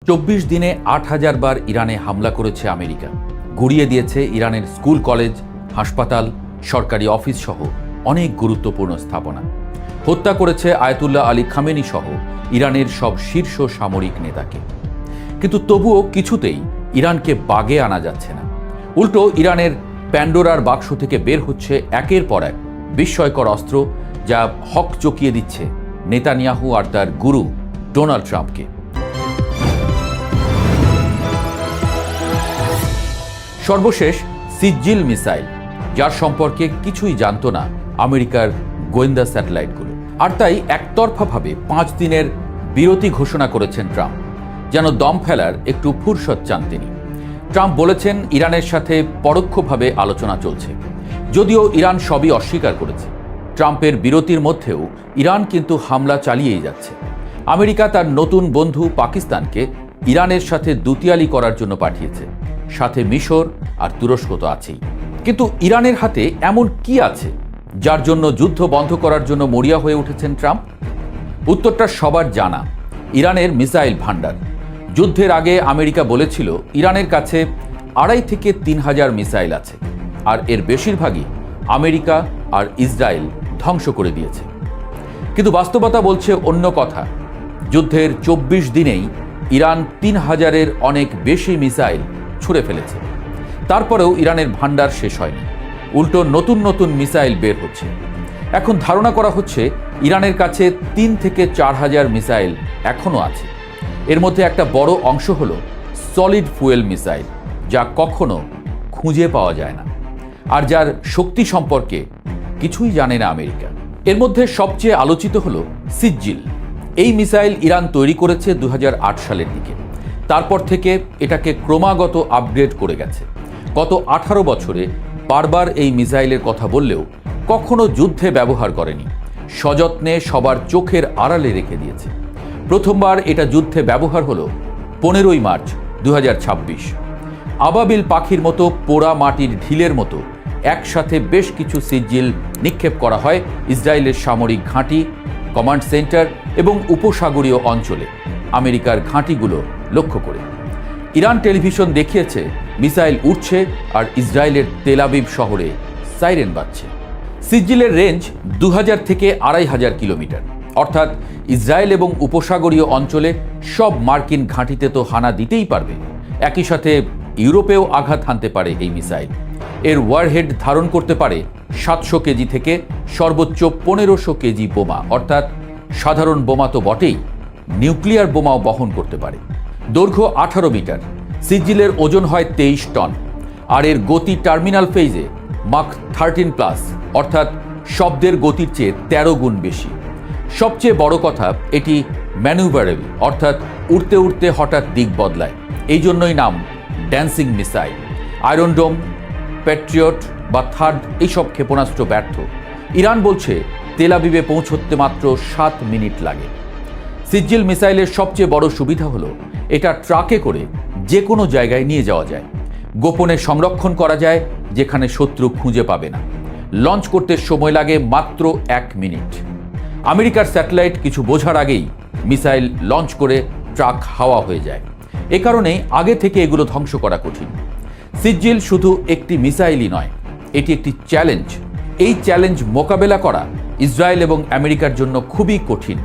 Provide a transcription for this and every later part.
24 দিনে 8,000 বার ইরানে হামলা করেছে আমেরিকা। গুড়িয়ে দিয়েছে ইরানের স্কুল, কলেজ, হাসপাতাল, সরকারি অফিস সহ অনেক গুরুত্বপূর্ণ স্থাপনা। হত্যা করেছে আয়াতুল্লাহ আলী খামেনি সহ ইরানের সব শীর্ষ সামরিক নেতাকে। কিন্তু তবুও কিছুতেই ইরানকে বাগে আনা যাচ্ছে না। উল্টো ইরানের প্যান্ডোরার বাক্স থেকে বের হচ্ছে একের পর এক বিস্ময়কর অস্ত্র, যা হক চকিয়ে দিচ্ছে নেতানিয়াহু আর তার গুরু ডোনাল্ড ট্রাম্পকে। সর্বশেষ সিজ্জিল মিসাইল, যার সম্পর্কে কিছুই জানত না আমেরিকার গোয়েন্দা স্যাটেলাইটগুলো। আর তাই একতরফাভাবে 5 দিনের বিরতি ঘোষণা করেছেন ট্রাম্প, যেন দম ফেলার একটু ফুরসত চান তিনি। ট্রাম্প বলেছেন ইরানের সাথে পরোক্ষভাবে আলোচনা চলছে, যদিও ইরান সবই অস্বীকার করেছে। ট্রাম্পের বিরতির মধ্যেও ইরান কিন্তু হামলা চালিয়েই যাচ্ছে। আমেরিকা তার নতুন বন্ধু পাকিস্তানকে ইরানের সাথে দুতিয়ালি করার জন্য পাঠিয়েছে, সাথে মিশর আর তুরস্ক তো আছেই। কিন্তু ইরানের হাতে এমন কি আছে যার জন্য যুদ্ধ বন্ধ করার জন্য মরিয়া হয়ে উঠেছেন ট্রাম্প? উত্তরটা সবার জানা, ইরানের মিসাইল ভান্ডার। যুদ্ধের আগে আমেরিকা বলেছিল ইরানের কাছে 2,500 থেকে 3,000 মিসাইল আছে, আর এর বেশিরভাগই আমেরিকা আর ইসরায়েল ধ্বংস করে দিয়েছে। কিন্তু বাস্তবতা বলছে অন্য কথা। যুদ্ধের 24 দিনেই ইরান 3,000-এর অনেক বেশি মিসাইল ছুঁড়ে ফেলেছে। তারপরেও ইরানের ভান্ডার শেষ হয়নি, উল্টো নতুন নতুন মিসাইল বের হচ্ছে। এখন ধারণা করা হচ্ছে ইরানের কাছে 3 থেকে 4,000 মিসাইল এখনও আছে। এর মধ্যে একটা বড় অংশ হলো সলিড ফুয়েল মিসাইল, যা কখনো খুঁজে পাওয়া যায় না, আর যার শক্তি সম্পর্কে কিছুই জানে না আমেরিকা। এর মধ্যে সবচেয়ে আলোচিত হলো সিজ্জিল। এই মিসাইল ইরান তৈরি করেছে 2008 সালের দিকে। তারপর থেকে এটাকে ক্রমাগত আপগ্রেড করে গেছে। গত 18 বছরে বারবার এই মিসাইলের কথা বললেও কখনো যুদ্ধে ব্যবহার করেনি, সযত্নে সবার চোখের আড়ালে রেখে দিয়েছে। প্রথমবার এটা যুদ্ধে ব্যবহার হলো 15ই মার্চ 2026। আবাবিল পাখির মতো পোড়া মাটির ঢিলের মতো একসাথে বেশ কিছু সিজ্জিল নিক্ষেপ করা হয় ইসরায়েলের সামরিক ঘাঁটি, কমান্ড সেন্টার এবং উপসাগরীয় অঞ্চলে আমেরিকার ঘাঁটিগুলো লক্ষ্য করে। ইরান টেলিভিশন দেখিয়েছে মিসাইল উঠছে আর ইসরায়েলের তেল আবিব শহরে সাইরেন বাজছে। সিজ্জিলের রেঞ্জ 2000 থেকে 2500 কিলোমিটার, অর্থাৎ ইসরায়েল এবং উপসাগরীয় অঞ্চলে সব মার্কিন ঘাঁটিতে তো হানা দিতেই পারবে। একই সাথে ইউরোপেও আঘাত হানতে পারে এই মিসাইল। এর ওয়ারহেড ধারণ করতে পারে 700 কেজি থেকে সর্বোচ্চ 1500 কেজি বোমা, অর্থাৎ সাধারণ বোমা তো বটেই, নিউক্লিয়ার বোমাও বহন করতে পারে। দৈর্ঘ্য 18 মিটার, সিজ্জিলের ওজন হয় 23 টন, আর এর গতি টার্মিনাল ফেজে মাক 13+, অর্থাৎ শব্দের গতির চেয়ে 13 গুণ বেশি। সবচেয়ে বড় কথা, এটি ম্যানুভারেবল, অর্থাৎ উড়তে উড়তে হঠাৎ দিক বদলায়। এই জন্যই নাম ড্যান্সিং মিসাইল। আয়রন ডোম, প্যাট্রিয়ট বা থার্ড এইসব ক্ষেপণাস্ত্র ব্যর্থ। ইরান বলছে তেল আবিবে পৌঁছতে মাত্র 7 মিনিট লাগে। সিজ্জিল মিসাইলের সবচেয়ে বড় সুবিধা হলো এটা ট্রাকে করে যে কোনো জায়গায় নিয়ে যাওয়া যায়। গোপনে সংরক্ষণ করা যায়, যেখানে শত্রু খুঁজে পাবে না। লঞ্চ করতে সময় লাগে মাত্র 1 মিনিট। আমেরিকার স্যাটেলাইট কিছু বোঝার আগেই মিসাইল লঞ্চ করে ট্রাক হাওয়া হয়ে যায়। এ কারণেই আগে থেকে এগুলো ধ্বংস করা কঠিন। সিজ্জিল শুধু একটি মিসাইলই নয়, এটি একটি চ্যালেঞ্জ। এই চ্যালেঞ্জ মোকাবেলা করা ইসরায়েল এবং আমেরিকার জন্য খুবই কঠিন।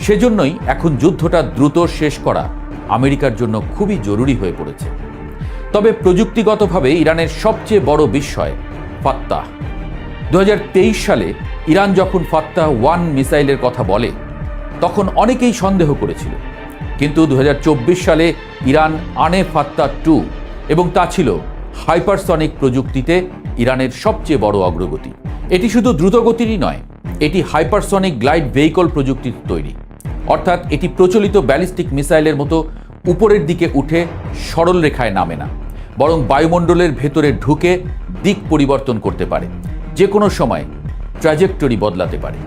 সেজন্যই এখন যুদ্ধটা দ্রুত শেষ করা আমেরিকার জন্য খুবই জরুরি হয়ে পড়েছে। তবে প্রযুক্তিগতভাবে ইরানের সবচেয়ে বড় বিস্ময় ফাত্তাহ। 2023 সালে ইরান যখন ফাত্তাহ 1 মিসাইলের কথা বলে, তখন অনেকেই সন্দেহ করেছিল। কিন্তু 2024 সালে ইরান আনে ফাত্তাহ 2, এবং তা ছিল হাইপারসনিক প্রযুক্তিতে ইরানের সবচেয়ে বড় অগ্রগতি। এটি শুধু দ্রুতগতিরই নয়, এটি হাইপারসনিক গ্লাইড ভেহিকল প্রযুক্তির তৈরি, অর্থাৎ এটি প্রচলিত ব্যালিস্টিক মিসাইলের মতো উপরের দিকে উঠে সরল রেখায় নামে না, বরং বায়ুমণ্ডলের ভেতরে ঢুকে দিক পরিবর্তন করতে পারে, যে কোনো সময় ট্র্যাজেক্টরি বদলাতে পারে।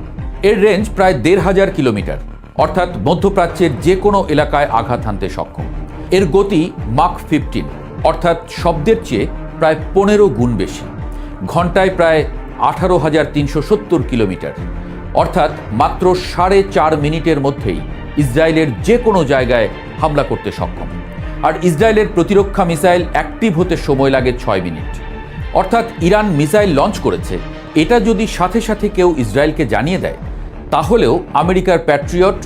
এর রেঞ্জ প্রায় 1,500 কিলোমিটার, অর্থাৎ মধ্যপ্রাচ্যের যে কোনো এলাকায় আঘাত হানতে সক্ষম। এর গতি মাক 15, অর্থাৎ শব্দের চেয়ে প্রায় 15 গুণ বেশি। ঘন্টায় প্রায় 18,370 কিলোমিটার, অর্থাৎ মাত্র 4.5 মিনিটের মধ্যেই ইসরায়েলের যে কোনো জায়গায় হামলা করতে সক্ষম। আর ইসরায়েলের প্রতিরক্ষা মিসাইল অ্যাক্টিভ হতে সময় লাগে 6 মিনিট। অর্থাৎ ইরান মিসাইল লঞ্চ করেছে, এটা যদি সাথে সাথে কেউ ইসরায়েলকে জানিয়ে দেয়, তাহলেও আমেরিকার প্যাট্রিয়ট,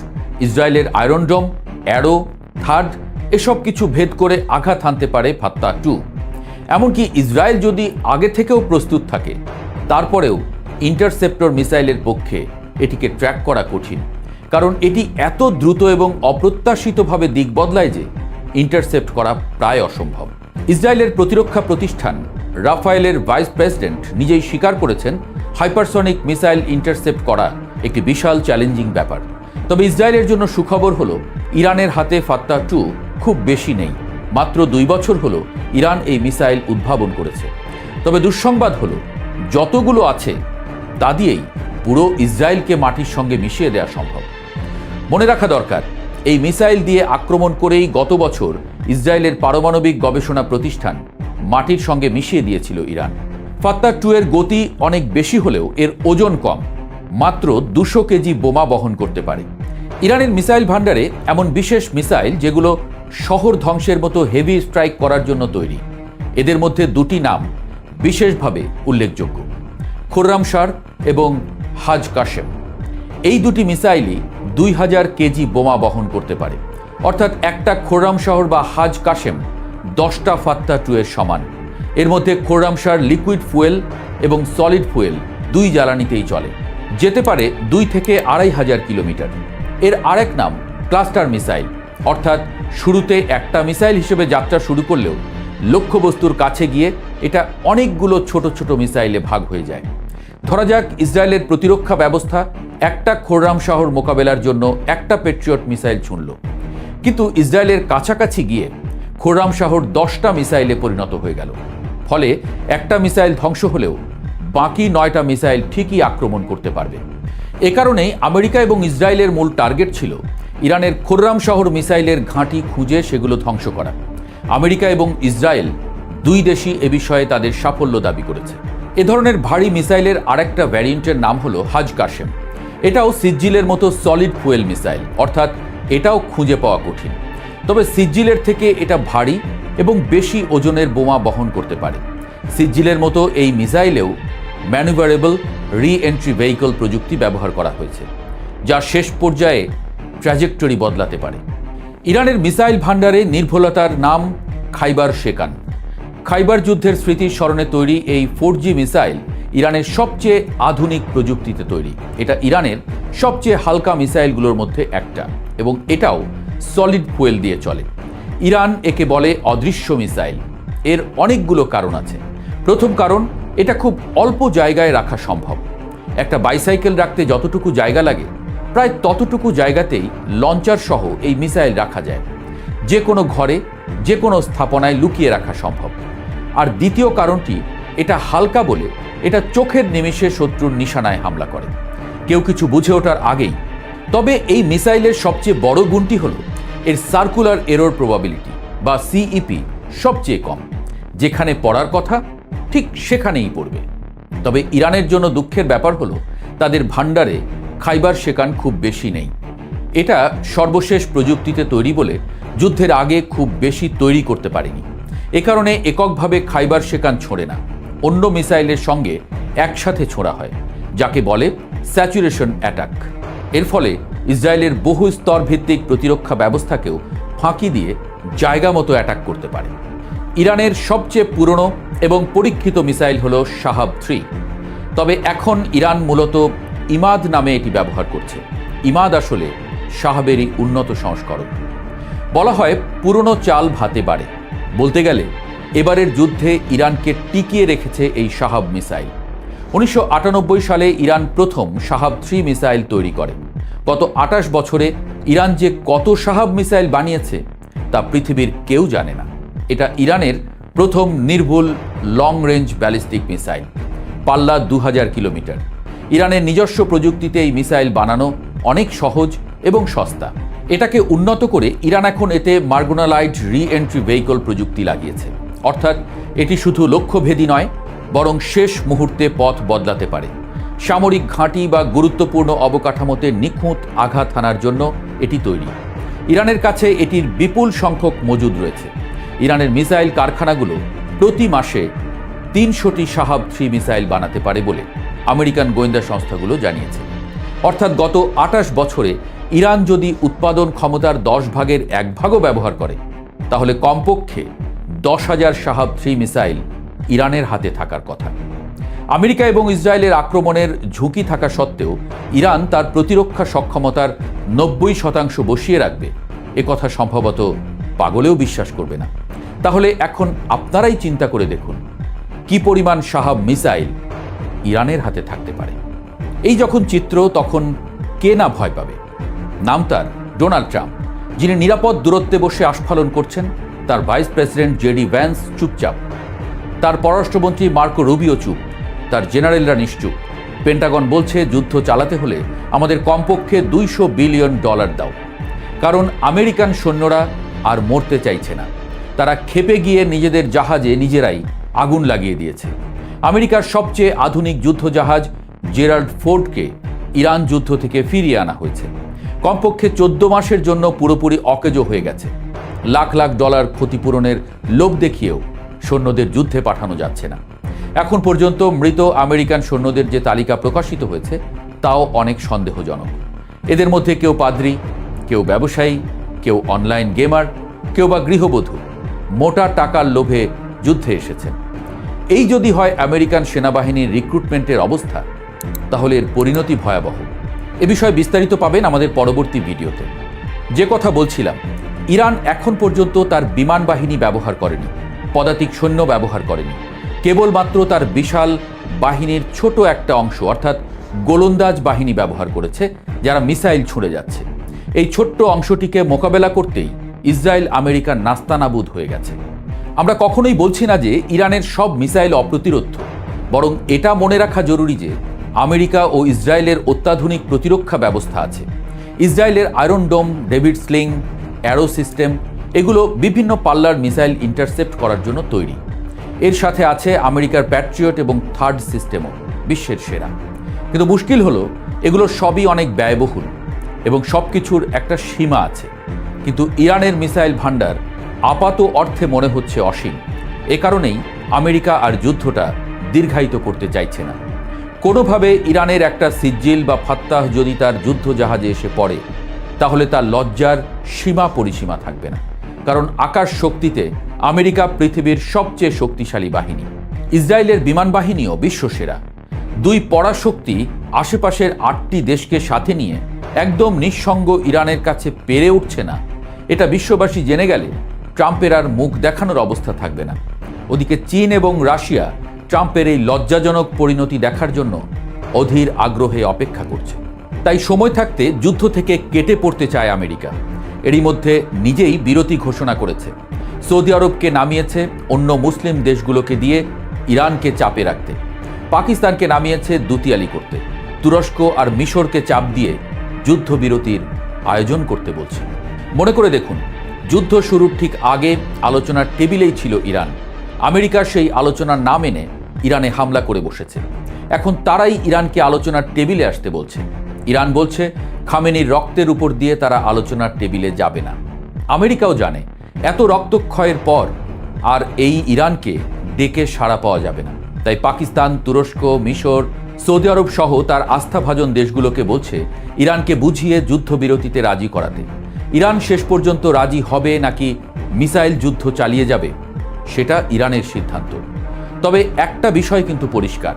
ইসরায়েলের আয়রন ডোম, অ্যারো, থার্ড এসব কিছু ভেদ করে আঘাত হানতে পারে ফাত্তাহ 2। এমনকি ইসরায়েল যদি আগে থেকেও প্রস্তুত থাকে, তারপরেও ইন্টারসেপ্টর মিসাইলের পক্ষে এটিকে ট্র্যাক করা কঠিন, কারণ এটি এত দ্রুত এবং অপ্রত্যাশিতভাবে দিক বদলায় যে ইন্টারসেপ্ট করা প্রায় অসম্ভব। ইসরায়েলের প্রতিরক্ষা প্রতিষ্ঠান রাফায়েলের ভাইস প্রেসিডেন্ট নিজেই স্বীকার করেছেন, হাইপারসনিক মিসাইল ইন্টারসেপ্ট করা একটি বিশাল চ্যালেঞ্জিং ব্যাপার। তবে ইসরায়েলের জন্য সুখবর হলো, ইরানের হাতে ফাত্তাহ 2 খুব বেশি নেই। মাত্র 2 বছর হলো ইরান এই মিসাইল উদ্ভাবন করেছে। তবে দুঃসংবাদ হলো, যতগুলো আছে তা দিয়েই পুরো ইসরায়েলকে মাটির সঙ্গে মিশিয়ে দেওয়া সম্ভব। মনে রাখা দরকার, এই মিসাইল দিয়ে আক্রমণ করেই গত বছর ইসরায়েলের পারমাণবিক গবেষণা প্রতিষ্ঠান মাটির সঙ্গে মিশিয়ে দিয়েছিল ইরান। ফাত্তাহ 2 এর গতি অনেক বেশি হলেও এর ওজন কম, মাত্র 200 কেজি বোমা বহন করতে পারে। ইরানের মিসাইল ভান্ডারে এমন বিশেষ মিসাইল যেগুলো শহর ধ্বংসের মতো হেভি স্ট্রাইক করার জন্য তৈরি। এদের মধ্যে 2টি নাম বিশেষভাবে উল্লেখযোগ্য, খোর্রামশার এবং হাজ কাশেম। এই 2টি মিসাইলই 2000 কেজি বোমা বহন করতে পারে। অর্থাৎ একটা খোর্রামশাহর বা হাজ কাশেম 10টা ফাত্তাহ 2 এর সমান। এর মধ্যে খোর্রামশার লিকুইড ফুয়েল এবং সলিড ফুয়েল 2 জ্বালানিতেই চলে, যেতে পারে 2 থেকে 2500 কিলোমিটার। এর আরেক নাম ক্লাস্টার মিসাইল, অর্থাৎ শুরুতে একটা মিসাইল হিসেবে যাত্রা শুরু করলেও লক্ষ্যবস্তুর কাছে গিয়ে এটা অনেকগুলো ছোট ছোট মিসাইলে ভাগ হয়ে যায়। ধরা যাক ইসরায়েলের প্রতিরক্ষা ব্যবস্থা একটা খোর্রামশাহর মোকাবেলার জন্য একটা প্যাট্রিয়ট মিসাইল ছুঁড়ল, কিন্তু ইসরায়েলের কাছাকাছি গিয়ে খোর্রামশাহর 10টা মিসাইলে পরিণত হয়ে গেল। ফলে একটা মিসাইল ধ্বংস হলেও বাকি 9টা মিসাইল ঠিকই আক্রমণ করতে পারবে। এ কারণেই আমেরিকা এবং ইসরায়েলের মূল টার্গেট ছিল ইরানের খোর্রামশাহর মিসাইলের ঘাঁটি খুঁজে সেগুলো ধ্বংস করা। আমেরিকা এবং ইসরায়েল 2 দেশই এ বিষয়ে তাদের সাফল্য দাবি করেছে। এ ধরনের ভারী মিসাইলের আরেকটা ভ্যারিয়েন্টের নাম হলো হাজ কাশেম। এটাও সিজ্জিলের মতো সলিড ফুয়েল মিসাইল, অর্থাৎ এটাও খুঁজে পাওয়া কঠিন। তবে সিজ্জিলের থেকে এটা ভারী এবং বেশি ওজনের বোমা বহন করতে পারে। সিজ্জিলের মতো এই মিসাইলেও ম্যানুভারেবল রি এন্ট্রি ভেহিকল প্রযুক্তি ব্যবহার করা হয়েছে, যা শেষ পর্যায়ে ট্র্যাজেক্টরি বদলাতে পারে। ইরানের মিসাইল ভান্ডারে নির্ভুলতার নাম খাইবার শেকান। খাইবার যুদ্ধের স্মৃতির স্মরণে তৈরি এই 4G মিসাইল ইরানের সবচেয়ে আধুনিক প্রযুক্তিতে তৈরি। এটা ইরানের সবচেয়ে হালকা মিসাইলগুলোর মধ্যে একটা, এবং এটাও সলিড ফুয়েল দিয়ে চলে। ইরান একে বলে অদৃশ্য মিসাইল। এর অনেকগুলো কারণ আছে। প্রথম কারণ, এটা খুব অল্প জায়গায় রাখা সম্ভব। একটা বাইসাইকেল রাখতে যতটুকু জায়গা লাগে, প্রায় ততটুকু জায়গাতেই লঞ্চার সহ এই মিসাইল রাখা যায়। যে কোনো ঘরে, যে কোনো স্থাপনায় লুকিয়ে রাখা সম্ভব। আর দ্বিতীয় কারণটি, এটা হালকা বলে এটা চোখের নিমেষে শত্রুর নিশানায় হামলা করে, কেউ কিছু বুঝে ওঠার আগেই। তবে এই মিসাইলের সবচেয়ে বড় গুণটি হলো এর সার্কুলার এরর প্রবাবিলিটি বা সিইপি সবচেয়ে কম। যেখানে পড়ার কথা ঠিক সেখানেই পড়বে। তবে ইরানের জন্য দুঃখের ব্যাপার হলো তাদের ভান্ডারে খাইবার শেকান খুব বেশি নেই। এটা সর্বশেষ প্রযুক্তিতে তৈরি বলে যুদ্ধের আগে খুব বেশি তৈরি করতে পারেনি। এ কারণে এককভাবে খাইবার শেকান ছোড়ে না, অন্য মিসাইলের সঙ্গে একসাথে ছোড়া হয়, যাকে বলে স্যাচুরেশন অ্যাটাক। এর ফলে ইসরায়েলের বহু স্তর ভিত্তিক প্রতিরক্ষা ব্যবস্থাকেও ফাঁকি দিয়ে জায়গা মতো অ্যাটাক করতে পারে। ইরানের সবচেয়ে পুরনো এবং পরীক্ষিত মিসাইল হলো শাহাব 3। তবে এখন ইরান মূলত ইমাদ নামে এটি ব্যবহার করছে। ইমাদ আসলে শাহাবেরই উন্নত সংস্করণ। বলা হয় পুরনো চাল ভাতে বাড়ে। বলতে গেলে এবারের যুদ্ধে ইরানকে টিকিয়ে রেখেছে এই শাহাব মিসাইল। 1998 সালে ইরান প্রথম শাহাব 3 মিসাইল তৈরি করে। গত 28 বছরে ইরান যে কত শাহাব মিসাইল বানিয়েছে তা পৃথিবীর কেউ জানে না। এটা ইরানের প্রথম নির্ভুল লং রেঞ্জ ব্যালিস্টিক মিসাইল, পাল্লা 2000 কিলোমিটার। ইরানের নিজস্ব প্রযুক্তিতে এই মিসাইল বানানো অনেক সহজ এবং সস্তা। এটাকে উন্নত করে ইরান এখন এতে মার্গোনালাইট রি এন্ট্রি ভেহিকল প্রযুক্তি লাগিয়েছে। অর্থাৎ এটি শুধু লক্ষ্যভেদী নয়, বরং শেষ মুহূর্তে পথ বদলাতে পারে। সামরিক ঘাঁটি বা গুরুত্বপূর্ণ অবকাঠামোতে নিখুঁত আঘাত হানার জন্য এটি তৈরি। ইরানের কাছে এটির বিপুল সংখ্যক মজুদ রয়েছে। ইরানের মিসাইল কারখানাগুলো প্রতি মাসে 300টি শাহাব-3 মিসাইল বানাতে পারে বলে আমেরিকান গোয়েন্দা সংস্থাগুলো জানিয়েছে। অর্থাৎ গত 28 বছরে ইরান যদি উৎপাদন ক্ষমতার 10 ভাগের 1 ভাগও ব্যবহার করে, তাহলে কমপক্ষে 10,000 শাহাব-3 মিসাইল ইরানের হাতে থাকার কথা। আমেরিকা এবং ইসরায়েলের আক্রমণের ঝুঁকি থাকা সত্ত্বেও ইরান তার প্রতিরক্ষা সক্ষমতার 90% বসিয়ে রাখবে, কথা সম্ভবত পাগলেও বিশ্বাস করবে না। তাহলে এখন আপনারাই চিন্তা করে দেখুন কি পরিমাণ শাহাব মিসাইল ইরানের হাতে থাকতে পারে। এই যখন চিত্র, তখন কে না ভয় পাবে? নাম তার ডোনাল্ড ট্রাম্প, যিনি নিরাপদ দূরত্বে বসে আস্ফালন করছেন। তার ভাইস প্রেসিডেন্ট জেডি ভ্যান্স চুপচাপ, তার পররাষ্ট্রমন্ত্রী মার্কো রুবিও চুপ, তার জেনারেলরা নিশ্চুপ। পেন্টাগন বলছে যুদ্ধ চালাতে হলে আমাদের কমপক্ষে $200 বিলিয়ন দাও, কারণ আমেরিকান সৈন্যরা আর মরতে চাইছে না। তারা ক্ষেপে গিয়ে নিজেদের জাহাজে নিজেরাই আগুন লাগিয়ে দিয়েছে। আমেরিকার সবচেয়ে আধুনিক যুদ্ধজাহাজ জেরাল্ড ফোর্ডকে ইরান যুদ্ধ থেকে ফিরিয়ে আনা হয়েছে। কমপক্ষে 14 মাসের জন্য পুরোপুরি অকেজো হয়ে গেছে। লাখ লাখ ডলার ক্ষতিপূরণের লোভ দেখিয়েও সৈন্যদের যুদ্ধে পাঠানো যাচ্ছে না। এখন পর্যন্ত মৃত আমেরিকান সৈন্যদের যে তালিকা প্রকাশিত হয়েছে তাও অনেক সন্দেহজনক। এদের মধ্যে কেউ পাদ্রী, কেউ ব্যবসায়ী, কেউ অনলাইন গেমার, কেউ বা গৃহবধূ মোটা টাকার লোভে যুদ্ধে এসেছেন। এই যদি হয় আমেরিকান সেনাবাহিনীর রিক্রুটমেন্টের অবস্থা, তাহলে এর পরিণতি ভয়াবহ। এ বিষয়ে বিস্তারিত পাবেন আমাদের পরবর্তী ভিডিওতে। যে কথা বলছিলাম, ইরান এখন পর্যন্ত তার বিমান বাহিনী ব্যবহার করেনি, পদাতিক সৈন্য ব্যবহার করেনি। কেবলমাত্র তার বিশাল বাহিনীর ছোট একটা অংশ, অর্থাৎ গোলন্দাজ বাহিনী ব্যবহার করেছে, যারা মিসাইল ছুঁড়ে যাচ্ছে। এই ছোট্ট অংশটিকে মোকাবেলা করতেই ইসরায়েল আমেরিকার নাস্তানাবুদ হয়ে গেছে। আমরা কখনোই বলছি না যে ইরানের সব মিসাইল অপ্রতিরোধ্য, বরং এটা মনে রাখা জরুরি যে আমেরিকা ও ইসরায়েলের অত্যাধুনিক প্রতিরক্ষা ব্যবস্থা আছে। ইসরায়েলের আয়রন ডোম, ডেভিড স্লিং, অ্যারো সিস্টেম, এগুলো বিভিন্ন পাল্লার মিসাইল ইন্টারসেপ্ট করার জন্য তৈরি। এর সাথে আছে আমেরিকার প্যাট্রিয়ট এবং থার্ড সিস্টেমও বিশ্বের সেরা। কিন্তু মুশকিল হলো এগুলো সবই অনেক ব্যয়বহুল এবং সব কিছুর একটা সীমা আছে। কিন্তু ইরানের মিসাইল ভান্ডার আপাত অর্থে মনে হচ্ছে অসীম। এ কারণেই আমেরিকা আর যুদ্ধটা দীর্ঘায়িত করতে চাইছে না। কোনোভাবে ইরানের একটা সিজ্জিল বা ফাত্তাহ যদি তার যুদ্ধ জাহাজে এসে পড়ে, তাহলে তার লজ্জার সীমা পরিসীমা থাকবে না। কারণ আকাশ শক্তিতে আমেরিকা পৃথিবীর সবচেয়ে শক্তিশালী বাহিনী। ইসরায়েলের বিমান বাহিনীও বিশ্বসেরা। দুই পরাশক্তি আশেপাশের 8টি দেশকে সাথে নিয়ে একদম নিঃসঙ্গ ইরানের কাছে পেরে উঠছে না, এটা বিশ্ববাসী জেনে গেলে ট্রাম্পের আর মুখ দেখানোর অবস্থা থাকবে না। ওদিকে চীন এবং রাশিয়া ট্রাম্পের এই লজ্জাজনক পরিণতি দেখার জন্য অধীর আগ্রহে অপেক্ষা করছে। তাই সময় থাকতে যুদ্ধ থেকে কেটে পড়তে চায় আমেরিকা। এরই মধ্যে নিজেই বিরতি ঘোষণা করেছে। সৌদি আরবকে নামিয়েছে অন্য মুসলিম দেশগুলোকে দিয়ে ইরানকে চাপে রাখতে। পাকিস্তানকে নামিয়েছে দুতিয়ালি করতে। তুরস্ক আর মিশরকে চাপ দিয়ে যুদ্ধবিরতির আয়োজন করতে বলছে। মনে করে দেখুন, যুদ্ধ শুরুর ঠিক আগে আলোচনার টেবিলেই ছিল ইরান। আমেরিকার সেই আলোচনা না মেনে ইরানে হামলা করে বসেছে। এখন তারাই ইরানকে আলোচনার টেবিলে আসতে বলছে। ইরান বলছে খামেনির রক্তের উপর দিয়ে তারা আলোচনার টেবিলে যাবে না। আমেরিকাও জানে এত রক্তক্ষয়ের পর আর এই ইরানকে ডেকে সাড়া পাওয়া যাবে না। তাই পাকিস্তান, তুরস্ক, মিশর, সৌদি আরব সহ তার আস্থাভাজন দেশগুলোকে বলছে ইরানকে বুঝিয়ে যুদ্ধবিরতিতে রাজি করাতে। ইরান শেষ পর্যন্ত রাজি হবে নাকি মিসাইল যুদ্ধ চালিয়ে যাবে, সেটা ইরানের সিদ্ধান্ত। তবে একটা বিষয় কিন্তু পরিষ্কার,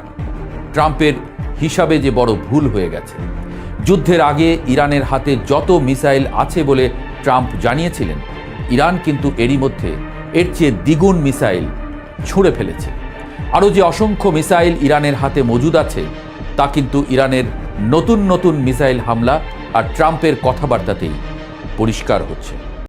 ট্রাম্পের হিসাবে যে বড় ভুল হয়ে গেছে। যুদ্ধের আগে ইরানের হাতে যত মিসাইল আছে বলে ট্রাম্প জানিয়েছিলেন, ইরান কিন্তু এরই মধ্যে এর চেয়ে দ্বিগুণ মিসাইল ছুঁড়ে ফেলেছে। আরও যে অসংখ্য মিসাইল ইরানের হাতে মজুদ আছে, তা কিন্তু ইরানের নতুন নতুন মিসাইল হামলা আর ট্রাম্পের কথাবার্তাতেই পরিষ্কার হচ্ছে।